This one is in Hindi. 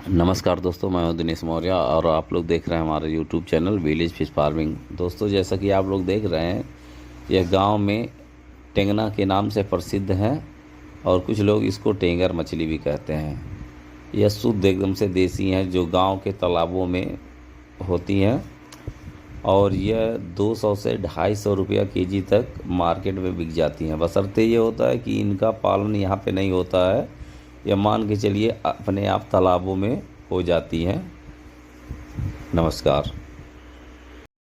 नमस्कार दोस्तों, मैं हूं दिनेश मौर्य और आप लोग देख रहे हैं हमारे YouTube channel village fish farming. दोस्तों, जैसा कि आप लोग देख रहे हैं, यह गांव में टेंगना के नाम से प्रसिद्ध है और कुछ लोग इसको टेंगर मछली भी कहते हैं। यह शुद्ध एकदम से देसी हैं जो गांव के तालाबों में होती हैं और यह 200 से 250 रुपया केजी तक मार्केट में बिक जाती हैं। बशर्ते ये होता है कि इनका पालन यहाँ पे नहीं होता है, यह मान के चलिए अपने आप तालाबों में हो जाती हैं। नमस्कार।